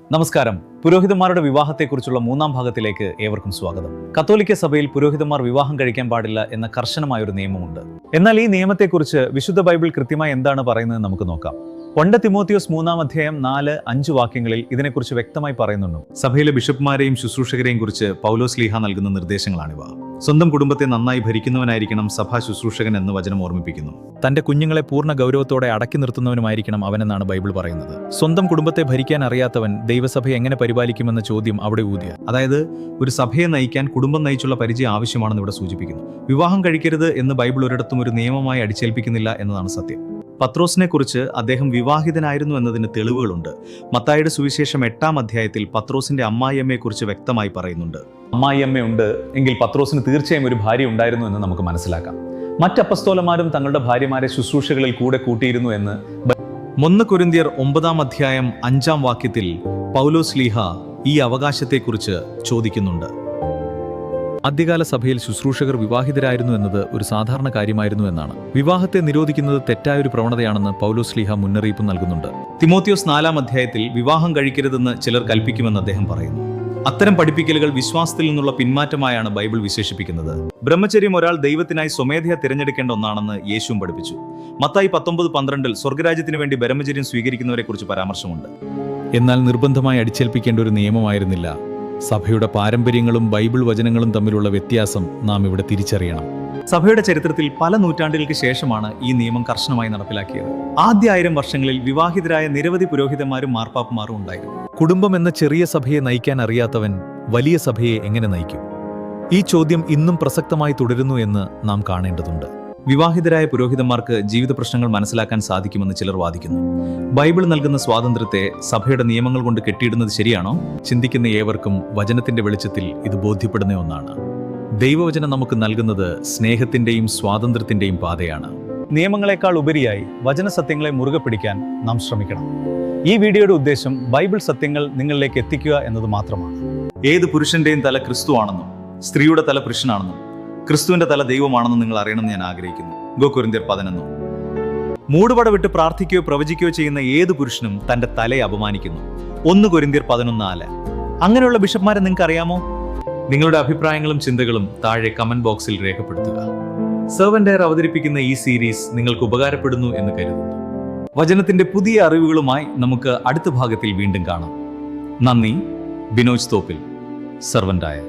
നമസ്കാരം. പുരോഹിതന്മാരുടെ വിവാഹത്തെക്കുറിച്ചുള്ള മൂന്നാം ഭാഗത്തിലേക്ക് ഏവർക്കും സ്വാഗതം. കത്തോലിക്ക സഭയിൽ പുരോഹിതന്മാർ വിവാഹം കഴിക്കാൻ പാടില്ല എന്ന കർശനമായൊരു നിയമമുണ്ട്. എന്നാൽ ഈ നിയമത്തെക്കുറിച്ച് വിശുദ്ധ ബൈബിൾ കൃത്യമായി എന്താണ് പറയുന്നത് നമുക്ക് നോക്കാം. 1 തിമോത്തിയോസ് 3-ാം അധ്യായം 4-5 വാക്യങ്ങളിൽ ഇതിനെക്കുറിച്ച് വ്യക്തമായി പറയുന്നുണ്ട്. സഭയിലെ ബിഷപ്പ്മാരെയും ശുശ്രൂഷകരെയും കുറിച്ച് പൗലോസ് ശ്ലീഹ നൽകുന്ന നിർദ്ദേശങ്ങളാണിവ. സ്വന്തം കുടുംബത്തെ നന്നായി ഭരിക്കുന്നവനായിരിക്കണം സഭാ ശുശ്രൂഷകൻ എന്ന് വചനം ഓർമ്മിപ്പിക്കുന്നു. തന്റെ കുഞ്ഞുങ്ങളെ പൂർണ്ണ ഗൗരവത്തോടെ അടക്കി നിർത്തുന്നവനുമായിരിക്കണം അവനെന്നാണ് ബൈബിൾ പറയുന്നത്. സ്വന്തം കുടുംബത്തെ ഭരിക്കാൻ അറിയാത്തവൻ ദൈവസഭയെ എങ്ങനെ പരിപാലിക്കുമെന്ന ചോദ്യം അവിടെ ഊതിയ. അതായത് ഒരു സഭയെ നയിക്കാൻ കുടുംബം നയിച്ചുള്ള പരിചയം ആവശ്യമാണെന്ന് ഇവിടെ സൂചിപ്പിക്കുന്നു. വിവാഹം കഴിക്കരുത് എന്ന് ബൈബിൾ ഒരിടത്തും ഒരു നിയമമായി അടിച്ചേൽപ്പിക്കുന്നില്ല എന്നതാണ് സത്യം. പത്രോസിനെ കുറിച്ച് അദ്ദേഹം വിവാഹിതനായിരുന്നു എന്നതിന് തെളിവുകളുണ്ട്. മത്തായിയുടെ സുവിശേഷം 8-ാം അധ്യായത്തിൽ പത്രോസിന്റെ അമ്മായിയമ്മയെക്കുറിച്ച് വ്യക്തമായി പറയുന്നുണ്ട്. അമ്മായിയമ്മയുണ്ട് എങ്കിൽ പത്രോസിന് തീർച്ചയായും ഒരു ഭാര്യ ഉണ്ടായിരുന്നു എന്ന് നമുക്ക് മനസ്സിലാക്കാം. മറ്റ് അപ്പസ്തോലന്മാരും തങ്ങളുടെ ഭാര്യമാരെ ശുശ്രൂഷകളിൽ കൂടെ കൂട്ടിയിരുന്നു എന്ന് 1 കൊരിന്ത്യർ 9-ാം അധ്യായം 5-ാം വാക്യത്തിൽ പൗലോസ് ശ്ലീഹ ഈ അവകാശത്തെക്കുറിച്ച് ചോദിക്കുന്നുണ്ട്. ആദ്യകാല സഭയിൽ ശുശ്രൂഷകർ വിവാഹിതരായിരുന്നു എന്നത് ഒരു സാധാരണ കാര്യമായിരുന്നു എന്നാണ്. വിവാഹത്തെ നിരോധിക്കുന്നത് തെറ്റായൊരു പ്രവണതയാണെന്ന് പൗലോസ് ശ്ലീഹ മുന്നറിയിപ്പ് നൽകുന്നുണ്ട്. തിമോത്തിയോസ് 4-ാം അധ്യായത്തിൽ വിവാഹം കഴിക്കരുതെന്ന് ചിലർ കൽപ്പിക്കുമെന്ന് അദ്ദേഹം പറയുന്നു. അത്തരം പഠിപ്പിക്കലുകൾ വിശ്വാസത്തിൽ നിന്നുള്ള പിന്മാറ്റമായാണ് ബൈബിൾ വിശേഷിപ്പിക്കുന്നത്. ബ്രഹ്മചര്യം ഒരാൾ ദൈവത്തിനായി സ്വമേധയാ തിരഞ്ഞെടുക്കേണ്ട ഒന്നാണെന്ന് യേശുവും പഠിപ്പിച്ചു. മത്തായി 19:12 സ്വർഗ്ഗരാജ്യത്തിന് വേണ്ടി ബ്രഹ്മചര്യം സ്വീകരിക്കുന്നവരെ കുറിച്ച് പരാമർശമുണ്ട്. എന്നാൽ നിർബന്ധമായി അടിച്ചേൽപ്പിക്കേണ്ട ഒരു നിയമമായിരുന്നില്ല. സഭയുടെ പാരമ്പര്യങ്ങളും ബൈബിൾ വചനങ്ങളും തമ്മിലുള്ള വ്യത്യാസം നാം ഇവിടെ തിരിച്ചറിയണം. സഭയുടെ ചരിത്രത്തിൽ പല നൂറ്റാണ്ടുകൾക്ക് ശേഷമാണ് ഈ നിയമം കർശനമായി നടപ്പിലാക്കിയത്. ആദ്യ 1000 വർഷങ്ങളിൽ വിവാഹിതരായ നിരവധി പുരോഹിതന്മാരും മാർപ്പാപ്പമാരും ഉണ്ടായിരുന്നു. കുടുംബം എന്ന ചെറിയ സഭയെ നയിക്കാൻ അറിയാത്തവൻ വലിയ സഭയെ എങ്ങനെ നയിക്കും? ഈ ചോദ്യം ഇന്നും പ്രസക്തമായി തുടരുന്നു എന്ന് നാം കാണേണ്ടതുണ്ട്. വിവാഹിതരായ പുരോഹിതന്മാർക്ക് ജീവിത പ്രശ്നങ്ങൾ മനസ്സിലാക്കാൻ സാധിക്കുമെന്ന് ചിലർ വാദിക്കുന്നു. ബൈബിൾ നൽകുന്ന സ്വാതന്ത്ര്യത്തെ സഭയുടെ നിയമങ്ങൾ കൊണ്ട് കെട്ടിയിടുന്നത് ശരിയാണോ? ചിന്തിക്കുന്ന ഏവർക്കും വചനത്തിന്റെ വെളിച്ചത്തിൽ ഇത് ബോധ്യപ്പെടുന്ന ഒന്നാണ്. ദൈവവചനം നമുക്ക് നൽകുന്നത് സ്നേഹത്തിന്റെയും സ്വാതന്ത്ര്യത്തിന്റെയും പാതയാണ്. നിയമങ്ങളെക്കാൾ ഉപരിയായി വചന സത്യങ്ങളെ മുറുകെ പിടിക്കാൻ നാം ശ്രമിക്കണം. ഈ വീഡിയോയുടെ ഉദ്ദേശം ബൈബിൾ സത്യങ്ങൾ നിങ്ങളിലേക്ക് എത്തിക്കുക എന്നത് മാത്രമാണ്. ഏത് പുരുഷന്റെയും തല ക്രിസ്തുവാണെന്നും സ്ത്രീയുടെ തല പുരുഷനാണെന്നും ക്രിസ്തുവിന്റെ തല ദൈവമാണെന്ന് നിങ്ങൾ അറിയണമെന്ന് ഞാൻ ആഗ്രഹിക്കുന്നു. 2 കൊരിന്ത്യർ 11. മൂടുപട വിട്ട് പ്രാർത്ഥിക്കുകയോ പ്രവചിക്കുകയോ ചെയ്യുന്ന ഏത് പുരുഷനും തന്റെ തലയെ അപമാനിക്കുന്നു. 1 കൊരിന്ത്യർ 11:4. അങ്ങനെയുള്ള ബിഷപ്പ്മാരെ നിങ്ങൾക്ക് അറിയാമോ? നിങ്ങളുടെ അഭിപ്രായങ്ങളും ചിന്തകളും താഴെ കമന്റ് ബോക്സിൽ രേഖപ്പെടുത്തുക. സെർവന്റ് എയർ അവതരിപ്പിക്കുന്ന ഈ സീരീസ് നിങ്ങൾക്ക് ഉപകാരപ്പെടുന്നു എന്ന് കരുതുന്നു. വചനത്തിന്റെ പുതിയ അറിവുകളുമായി നമുക്ക് അടുത്ത ഭാഗത്തിൽ വീണ്ടും കാണാം. നന്ദി. Binoj Thoppil, servant air.